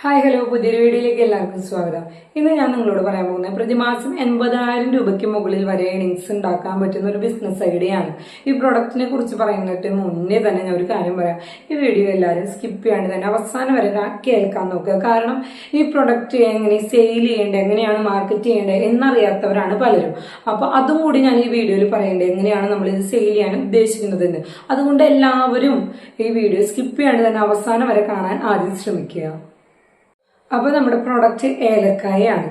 Hi hello പുതിയൊരു വീഡിയോയിലേക്ക് എല്ലാവർക്കും സ്വാഗതം. ഇന്ന് ഞാൻ നിങ്ങളോട് പറയാൻ പോകുന്നത് പ്രതിമാസം 80,000 രൂപയ്ക്ക് മുകളിൽ വരെ ഏണിങ്സ് ഉണ്ടാക്കാൻ പറ്റുന്ന ഒരു ബിസിനസ് ഐഡിയയാണ്. ഈ പ്രൊഡക്റ്റിനെ കുറിച്ച് പറയുന്നതിന് മുന്നേ തന്നെ ഞാൻ ഒരു കാര്യം പറയാം. ഈ വീഡിയോ എല്ലാവരും സ്കിപ്പ് ചെയ്യാണ്ട് തന്നെ അവസാനം വരെ കേൾക്കാൻ നോക്കുക. കാരണം ഈ പ്രൊഡക്റ്റ് എങ്ങനെ സെയിൽ ചെയ്യേണ്ടത്, എങ്ങനെയാണ് മാർക്കറ്റ് ചെയ്യേണ്ടത് എന്നറിയാത്തവരാണ് പലരും. അപ്പൊ അതും കൂടി ഞാൻ ഈ വീഡിയോയിൽ പറയേണ്ടത് എങ്ങനെയാണ് നമ്മൾ ഇത് സെയിൽ ചെയ്യാൻ ഉദ്ദേശിക്കുന്നതെന്ന്. അതുകൊണ്ട് എല്ലാവരും ഈ വീഡിയോ സ്കിപ്പ് ചെയ്യാണ്ട് തന്നെ അവസാനം വരെ കാണാൻ ആദ്യം ശ്രമിക്കുക. അപ്പൊ നമ്മുടെ പ്രൊഡക്റ്റ് ഏലക്കായാണ്.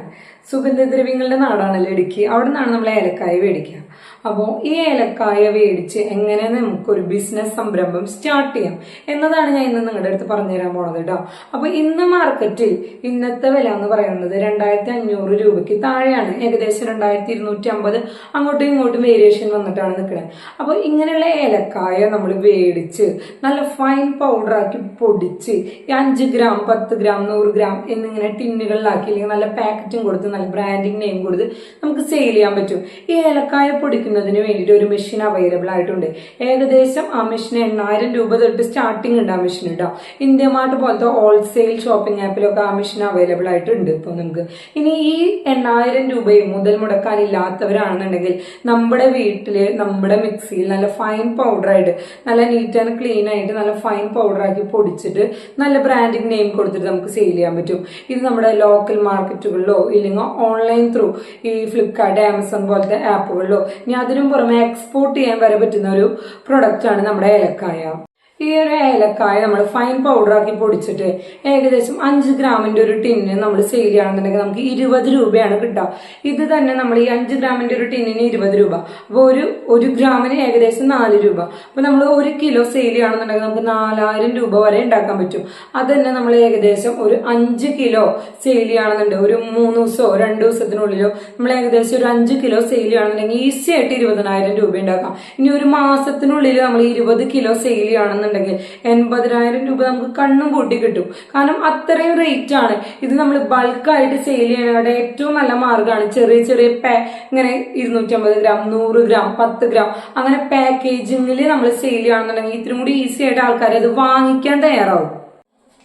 സുഗന്ധദ്രവ്യങ്ങളുടെ നാടാണല്ലോ ഇടുക്കി. അവിടെ നിന്നാണ് നമ്മൾ ഏലക്കായ മേടിക്കുക. അപ്പോൾ ഈ ഏലക്കായ മേടിച്ച് എങ്ങനെ നമുക്കൊരു ബിസിനസ് സംരംഭം സ്റ്റാർട്ട് ചെയ്യാം എന്നതാണ് ഞാൻ ഇന്ന് നിങ്ങളുടെ അടുത്ത് പറഞ്ഞു തരാൻ പോണത് കേട്ടോ. അപ്പൊ ഇന്ന് മാർക്കറ്റിൽ ഇന്നത്തെ വില എന്ന് പറയുന്നത് 2,500 രൂപയ്ക്ക് താഴെയാണ്. ഏകദേശം 2,250 അങ്ങോട്ടും ഇങ്ങോട്ടും വേരിയേഷൻ വന്നിട്ടാണ് നിൽക്കുന്നത്. അപ്പൊ ഇങ്ങനെയുള്ള ഏലക്കായ നമ്മൾ മേടിച്ച് നല്ല ഫൈൻ പൗഡറാക്കി പൊടിച്ച് 5 ഗ്രാം 10 ഗ്രാം 100 ഗ്രാം എന്നിങ്ങനെ ടിന്നുകളിലാക്കി അല്ലെങ്കിൽ നല്ല പാക്കറ്റും കൊടുത്ത് നല്ല ബ്രാൻഡിങ് നെയിം കൊടുത്ത് നമുക്ക് സെയിൽ ചെയ്യാൻ പറ്റും. ഈ ഏലക്കായ പൊടിക്കുന്നതിന് വേണ്ടിയിട്ട് ഒരു മെഷീൻ അവൈലബിൾ ആയിട്ടുണ്ട്. ഏകദേശം ആ മെഷീന് 8,000 രൂപ തൊട്ട് സ്റ്റാർട്ടിങ് ഉണ്ട് ആ മെഷീൻ കേട്ടോ. ഇന്ത്യ മാർട്ട് പോലത്തെ ഹോൾസെയിൽ ഷോപ്പിംഗ് ആപ്പിലൊക്കെ ആ മെഷീൻ അവൈലബിൾ ആയിട്ടുണ്ട്. ഇപ്പൊ നമുക്ക് ഇനി ഈ 8,000 രൂപയും മുതൽ മുടക്കാനില്ലാത്തവരാണെന്നുണ്ടെങ്കിൽ നമ്മുടെ വീട്ടില് നമ്മുടെ മിക്സിയിൽ നല്ല ഫൈൻ പൗഡറായിട്ട് നല്ല നീറ്റ് ആൻഡ് ക്ലീൻ ആയിട്ട് നല്ല ഫൈൻ പൗഡറാക്കി പൊടിച്ചിട്ട് നല്ല ബ്രാൻഡിങ് നെയിം കൊടുത്തിട്ട് നമുക്ക് സെയിൽ ചെയ്യാൻ പറ്റും. ഇത് നമ്മുടെ ലോക്കൽ മാർക്കറ്റുകളിലോ ഇല്ലെങ്കിൽ ഓൺലൈൻ ത്രൂ ഈ ഫ്ലിപ്കാർട്ട് ആമസോൺ പോലത്തെ ആപ്പുകളിലോ ഇനി അതിനും പുറമെ എക്സ്പോർട്ട് ചെയ്യാൻ വരെ പറ്റുന്ന ഒരു പ്രൊഡക്റ്റ് ആണ് നമ്മുടെ ഏലക്കായ. ഈ ഒരു ഏലക്കായ നമ്മൾ ഫൈൻ പൗഡറാക്കി പൊടിച്ചിട്ട് ഏകദേശം 5 ഗ്രാമിന്റെ ഒരു ടിന്നിന് നമ്മൾ സെയിൽ ചെയ്യുകയാണെന്നുണ്ടെങ്കിൽ നമുക്ക് 20 രൂപയാണ് കിട്ടുക. ഇത് തന്നെ നമ്മൾ ഈ 5 ഗ്രാമിന്റെ ഒരു ടിന്നിന് 20 രൂപ. അപ്പോൾ ഒരു ഗ്രാമിന് ഏകദേശം 4 രൂപ. അപ്പൊ നമ്മൾ 1 കിലോ സെയിൽ ചെയ്യുകയാണെന്നുണ്ടെങ്കിൽ നമുക്ക് 4,000 രൂപ വരെ ഉണ്ടാക്കാൻ പറ്റും. അത് തന്നെ നമ്മൾ ഏകദേശം ഒരു 5 കിലോ സെയിൽ ചെയ്യുകയാണെന്നുണ്ടെങ്കിൽ ഒരു 3 ദിവസമോ 2 ദിവസത്തിനുള്ളിലോ നമ്മൾ ഏകദേശം ഒരു 5 കിലോ സെയിൽ ചെയ്യുകയാണെന്നുണ്ടെങ്കിൽ ഈസി ആയിട്ട് 20,000 രൂപ ഉണ്ടാക്കാം. ഇനി ഒരു മാസത്തിനുള്ളിൽ നമ്മൾ 20 കിലോ സെയിൽ ചെയ്യുകയാണെന്നുണ്ടെങ്കിൽ 80,000 രൂപ നമുക്ക് കണ്ണും കൂട്ടി കിട്ടും. കാരണം അത്രയും റേറ്റ് ആണ്. ഇത് നമ്മൾ ബൾക്കായിട്ട് സെയിൽ ചെയ്യാനായിട്ട് ഏറ്റവും നല്ല മാർഗമാണ്. ചെറിയ ചെറിയ ഇങ്ങനെ 250 ഗ്രാം 100 ഗ്രാം 10 ഗ്രാം അങ്ങനെ പാക്കേജിങ്ങിൽ നമ്മൾ സെയിൽ ചെയ്യുകയാണെന്നുണ്ടെങ്കിൽ ഇത്തിരി കൂടി ഈസി ആയിട്ട് ആൾക്കാർ അത് വാങ്ങിക്കാൻ തയ്യാറാവും.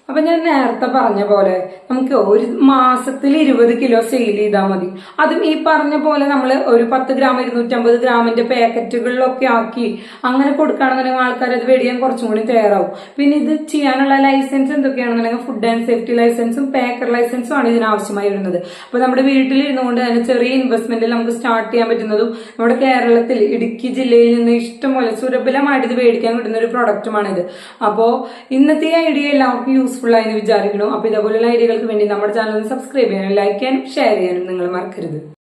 അപ്പൊ ഞാൻ നേരത്തെ പറഞ്ഞ പോലെ നമുക്ക് ഒരു മാസത്തിൽ 20 കിലോ സെയിൽ ചെയ്താൽ മതി. അതും ഈ പറഞ്ഞ പോലെ നമ്മൾ ഒരു 10 ഗ്രാം 250 ഗ്രാമിന്റെ പാക്കറ്റുകളിലൊക്കെ ആക്കി അങ്ങനെ കൊടുക്കുകയാണെന്നുണ്ടെങ്കിൽ ആൾക്കാർ അത് മേടിക്കാൻ കുറച്ചും കൂടി തയ്യാറാവും. പിന്നെ ഇത് ചെയ്യാനുള്ള ലൈസൻസ് എന്തൊക്കെയാണെന്നുണ്ടെങ്കിൽ ഫുഡ് ആൻഡ് സേഫ്റ്റി ലൈസൻസും പേക്കർ ലൈസൻസും ആണ് ഇതിനാവശ്യമായി വരുന്നത്. അപ്പൊ നമ്മുടെ വീട്ടിലിരുന്നുകൊണ്ട് തന്നെ ചെറിയ ഇൻവെസ്റ്റ്മെന്റിൽ നമുക്ക് സ്റ്റാർട്ട് ചെയ്യാൻ പറ്റുന്നതും നമ്മുടെ കേരളത്തിൽ ഇടുക്കി ജില്ലയിൽ നിന്ന് ഇഷ്ടംപോലെ സുലഭമായിട്ട് ഇത് മേടിക്കാൻ കിട്ടുന്ന ഒരു പ്രൊഡക്റ്റുമാണിത്. അപ്പോ ഇന്നത്തെ ഐഡിയ എല്ലാവർക്കും യൂസ്ഫുൾ ആയെന്ന് വിചാരിക്കണം. അപ്പൊ ഇതേപോലെയുള്ള ഐഡിയകൾക്ക് വേണ്ടി നമ്മുടെ ചാനൽ സബ്സ്ക്രൈബ് ചെയ്യാനും ലൈക്ക് ചെയ്യാനും ഷെയർ ചെയ്യാനും നിങ്ങൾ മറക്കരുത്.